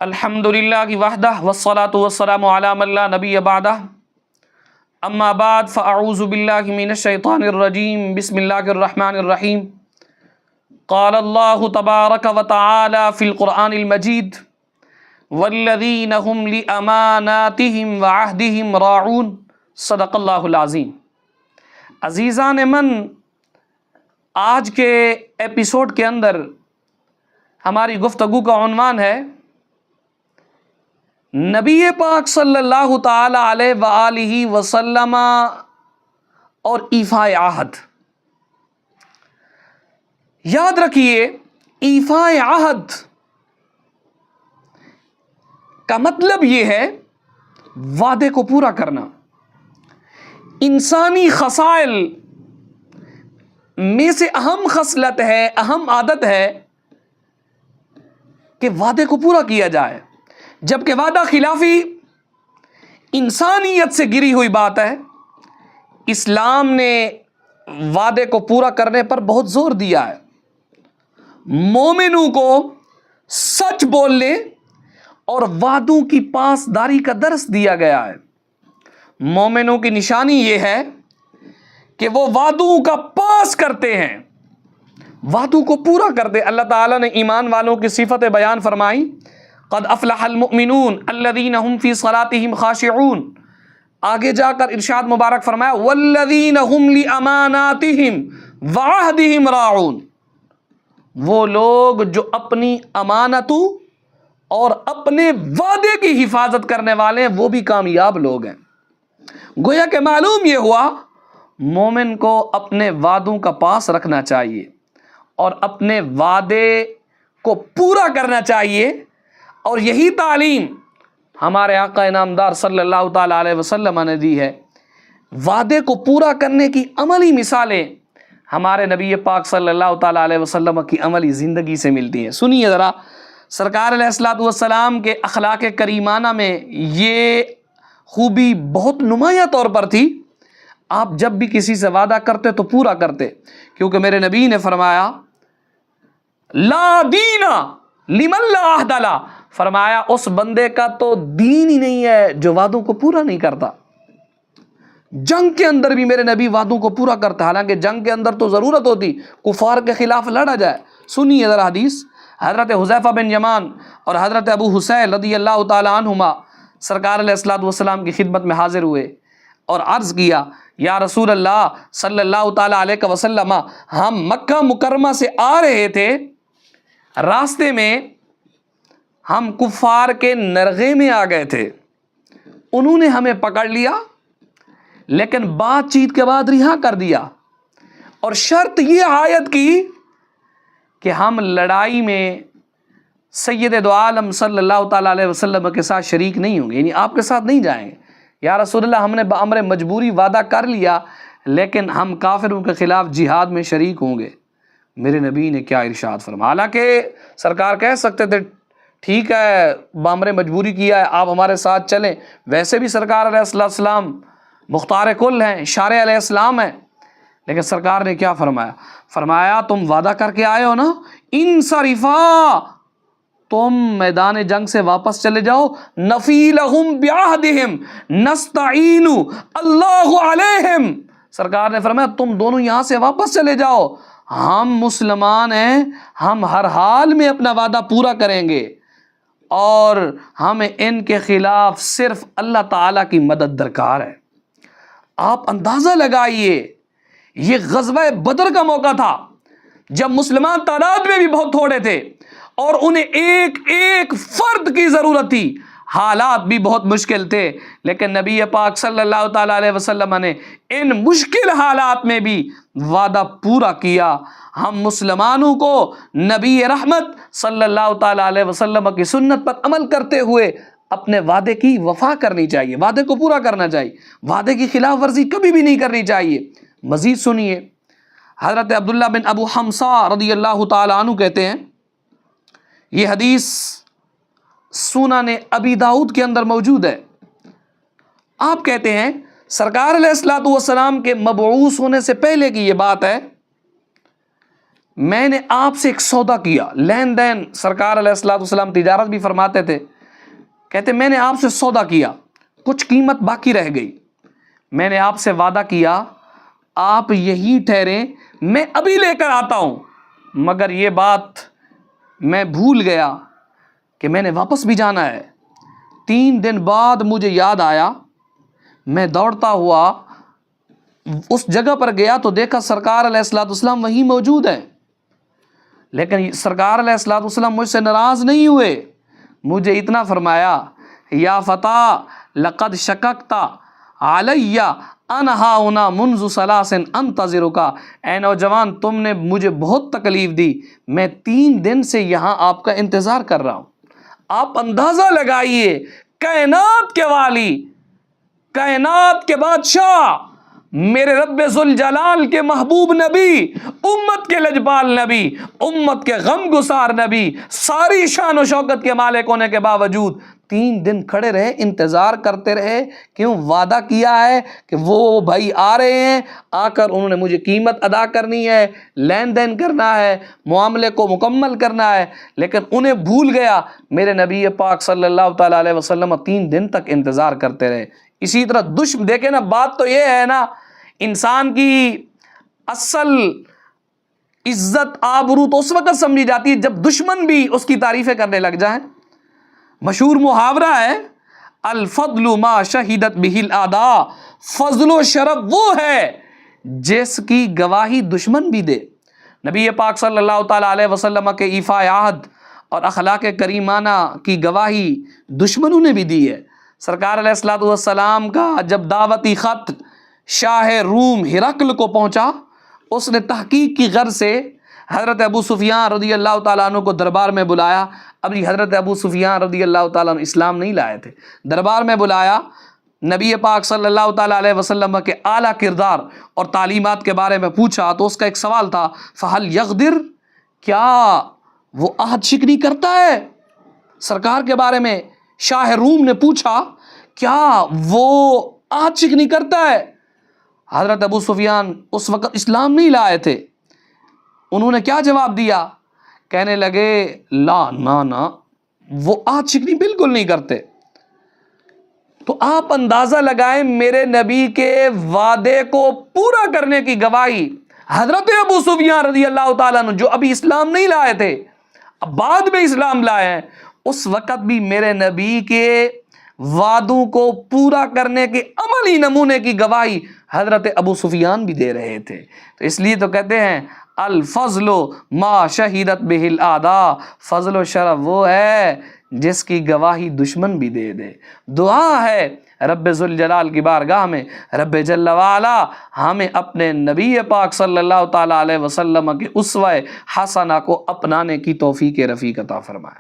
الحمدللہ وحدہ والصلاة والسلام علی من لا نبی بعدہ اما بعد فاعوذ باللہ من الشیطان الرجیم بسم اللہ الرحمن الرحیم قال اللہ تبارک وتعالی فی القرآن المجید والذین هم لأماناتهم وعہدهم راعون صدق اللہ العظیم۔ عزیزان من، آج کے ایپیسوڈ کے اندر ہماری گفتگو کا عنوان ہے نبی پاک صلی اللہ تعالی علیہ وآلہ وسلم اور ایفاء عہد۔ یاد رکھیے، ایفاء عہد کا مطلب یہ ہے وعدے کو پورا کرنا۔ انسانی خصائل میں سے اہم خصلت ہے، اہم عادت ہے کہ وعدے کو پورا کیا جائے، جبکہ وعدہ خلافی انسانیت سے گری ہوئی بات ہے۔ اسلام نے وعدے کو پورا کرنے پر بہت زور دیا ہے۔ مومنوں کو سچ بولنے اور وعدوں کی پاسداری کا درس دیا گیا ہے۔ مومنوں کی نشانی یہ ہے کہ وہ وعدوں کا پاس کرتے ہیں، وعدوں کو پورا کرتے۔ اللہ تعالیٰ نے ایمان والوں کی صفت بیان فرمائی، قد افلح المؤمنون الذین هم فی صلاتهم خاشعون۔ آگے جا کر ارشاد مبارک فرمایا والذین هم لاماناتهم وعہدهم راعون۔ وہ لوگ جو اپنی امانتوں اور اپنے وعدے کی حفاظت کرنے والے ہیں، وہ بھی کامیاب لوگ ہیں۔ گویا کہ معلوم یہ ہوا مومن کو اپنے وعدوں کا پاس رکھنا چاہیے اور اپنے وعدے کو پورا کرنا چاہیے، اور یہی تعلیم ہمارے آقا انعامدار صلی اللہ تعالیٰ علیہ وسلم نے دی ہے۔ وعدے کو پورا کرنے کی عملی مثالیں ہمارے نبی پاک صلی اللہ تعالیٰ علیہ وسلم کی عملی زندگی سے ملتی ہیں۔ سنیے ذرا، سرکار علیہ الصلوۃ والسلام کے اخلاق کریمانہ میں یہ خوبی بہت نمایاں طور پر تھی۔ آپ جب بھی کسی سے وعدہ کرتے تو پورا کرتے، کیونکہ میرے نبی نے فرمایا لا دین لمن لا عہد لہ، فرمایا اس بندے کا تو دین ہی نہیں ہے جو وعدوں کو پورا نہیں کرتا۔ جنگ کے اندر بھی میرے نبی وعدوں کو پورا کرتا، حالانکہ جنگ کے اندر تو ضرورت ہوتی کفار کے خلاف لڑا جائے۔ سنیے ذرا حدیث، حضرت حذیفہ بن یمان اور حضرت ابو حسین رضی اللہ تعالیٰ عنہما سرکار علیہ الصلوۃ والسلام کی خدمت میں حاضر ہوئے اور عرض کیا یا رسول اللہ صلی اللہ تعالیٰ علیہ وسلم، ہم مکہ مکرمہ سے آ رہے تھے، راستے میں ہم کفار کے نرغے میں آ گئے تھے، انہوں نے ہمیں پکڑ لیا لیکن بات چیت کے بعد رہا کر دیا، اور شرط یہ عائد کی کہ ہم لڑائی میں سید دو عالم صلی اللہ تعالیٰ علیہ وسلم کے ساتھ شریک نہیں ہوں گے، یعنی آپ کے ساتھ نہیں جائیں گے۔ یا رسول اللہ، ہم نے بامر مجبوری وعدہ کر لیا لیکن ہم کافروں کے خلاف جہاد میں شریک ہوں گے۔ میرے نبی نے کیا ارشاد فرمایا، حالانکہ سرکار کہہ سکتے تھے ٹھیک ہے بامر مجبوری کیا ہے آپ ہمارے ساتھ چلیں، ویسے بھی سرکار علیہ السلام مختار کل ہیں، شارع علیہ السلام ہیں، لیکن سرکار نے کیا فرمایا؟ فرمایا تم وعدہ کر کے آئے ہو نا، انصرفا، تم میدان جنگ سے واپس چلے جاؤ، نفیلہم بعہدہم نستعین اللہ علیہم۔ سرکار نے فرمایا تم دونوں یہاں سے واپس چلے جاؤ، ہم مسلمان ہیں، ہم ہر حال میں اپنا وعدہ پورا کریں گے، اور ہمیں ان کے خلاف صرف اللہ تعالیٰ کی مدد درکار ہے۔ آپ اندازہ لگائیے، یہ غزوہ بدر کا موقع تھا جب مسلمان تعداد میں بھی بہت تھوڑے تھے اور انہیں ایک ایک فرد کی ضرورت تھی، حالات بھی بہت مشکل تھے، لیکن نبی پاک صلی اللہ تعالیٰ علیہ وسلم نے ان مشکل حالات میں بھی وعدہ پورا کیا۔ ہم مسلمانوں کو نبی رحمت صلی اللہ تعالیٰ علیہ وسلم کی سنت پر عمل کرتے ہوئے اپنے وعدے کی وفا کرنی چاہیے، وعدے کو پورا کرنا چاہیے، وعدے کی خلاف ورزی کبھی بھی نہیں کرنی چاہیے۔ مزید سنیے، حضرت عبداللہ بن ابو حمزہ رضی اللہ تعالیٰ عنہ کہتے ہیں، یہ حدیث سنن ابی داؤد کے اندر موجود ہے، آپ کہتے ہیں سرکار علیہ الصلوۃ والسلام کے مبعوث ہونے سے پہلے کی یہ بات ہے میں نے آپ سے ایک سودا کیا، لین دین، سرکار علیہ الصلوۃ والسلام تجارت بھی فرماتے تھے، کہتے میں نے آپ سے سودا کیا، کچھ قیمت باقی رہ گئی، میں نے آپ سے وعدہ کیا آپ یہی ٹھہریں، میں ابھی لے کر آتا ہوں، مگر یہ بات میں بھول گیا کہ میں نے واپس بھی جانا ہے۔ 3 دن بعد مجھے یاد آیا، میں دوڑتا ہوا اس جگہ پر گیا تو دیکھا سرکار علیہ الصلوۃ والسلام وہیں موجود ہیں، لیکن سرکار علیہ الصلوۃ والسلام مجھ سے ناراض نہیں ہوئے، مجھے اتنا فرمایا یا فتیٰ لقد شککت علی انا ہاہنا منذ 3 انتظرک، اے نوجوان تم نے مجھے بہت تکلیف دی، میں 3 دن سے یہاں آپ کا انتظار کر رہا ہوں۔ آپ اندازہ لگائیے، کائنات کے والی، کائنات کے بادشاہ، میرے رب ذوالجلال کے محبوب نبی، امت کے لجپال نبی، امت کے غم گسار نبی، ساری شان و شوکت کے مالک ہونے کے باوجود 3 دن کھڑے رہے، انتظار کرتے رہے، کیوں؟ وعدہ کیا ہے کہ وہ بھائی آ رہے ہیں، آ کر انہوں نے مجھے قیمت ادا کرنی ہے، لین دین کرنا ہے، معاملے کو مکمل کرنا ہے، لیکن انہیں بھول گیا۔ میرے نبی پاک صلی اللہ تعالیٰ علیہ وسلم 3 دن تک انتظار کرتے رہے۔ اسی طرح دیکھیں نا، بات تو یہ ہے نا، انسان کی اصل عزت آبرو تو اس وقت سمجھی جاتی ہے جب دشمن بھی اس کی تعریفیں کرنے لگ جائیں۔ مشہور محاورہ ہے الفضل ما شہدت بہ الاعداء، فضل و شرف وہ ہے جس کی گواہی دشمن بھی دے۔ نبی پاک صلی اللہ تعالیٰ علیہ وسلم کے ایفاء عہد اور اخلاق کریمانہ کی گواہی دشمنوں نے بھی دی ہے۔ سرکار علیہ الصلوۃ والسلام کا جب دعوتی خط شاہ روم ہرقل کو پہنچا، اس نے تحقیق کی غرض سے حضرت ابو سفیان رضی اللہ تعالیٰ عنہ کو دربار میں بلایا۔ ابھی حضرت ابو سفیان رضی اللہ تعالیٰ عنہ اسلام نہیں لائے تھے، دربار میں بلایا، نبی پاک صلی اللہ تعالیٰ علیہ وسلم کے اعلیٰ کردار اور تعلیمات کے بارے میں پوچھا تو اس کا ایک سوال تھا، فہل یغدر، کیا وہ عہد شکنی کرتا ہے؟ سرکار کے بارے میں شاہ روم نے پوچھا کیا وہ عہد شکنی کرتا ہے؟ حضرت ابو سفیان اس وقت اسلام نہیں لائے تھے، انہوں نے کیا جواب دیا؟ کہنے لگے لا، نا وہ عہد شکنی بالکل نہیں کرتے۔ تو آپ اندازہ لگائیں، میرے نبی کے وعدے کو پورا کرنے کی گواہی حضرت ابو سفیان رضی اللہ تعالیٰ عنہ جو ابھی اسلام نہیں لائے تھے، اب بعد میں اسلام لائے ہیں، اس وقت بھی میرے نبی کے وعدوں کو پورا کرنے کے عملی نمونے کی گواہی حضرت ابو سفیان بھی دے رہے تھے۔ تو اس لیے تو کہتے ہیں الفضل ما شہدت بہ الاعداء، فضل و شرف وہ ہے جس کی گواہی دشمن بھی دے دے۔ دعا ہے رب ذوالجلال کی بارگاہ میں، رب جل وعلا ہمیں اپنے نبی پاک صلی اللہ تعالیٰ علیہ وسلم کے اسوہ حسنہ کو اپنانے کی توفیق رفیق عطا فرمائے۔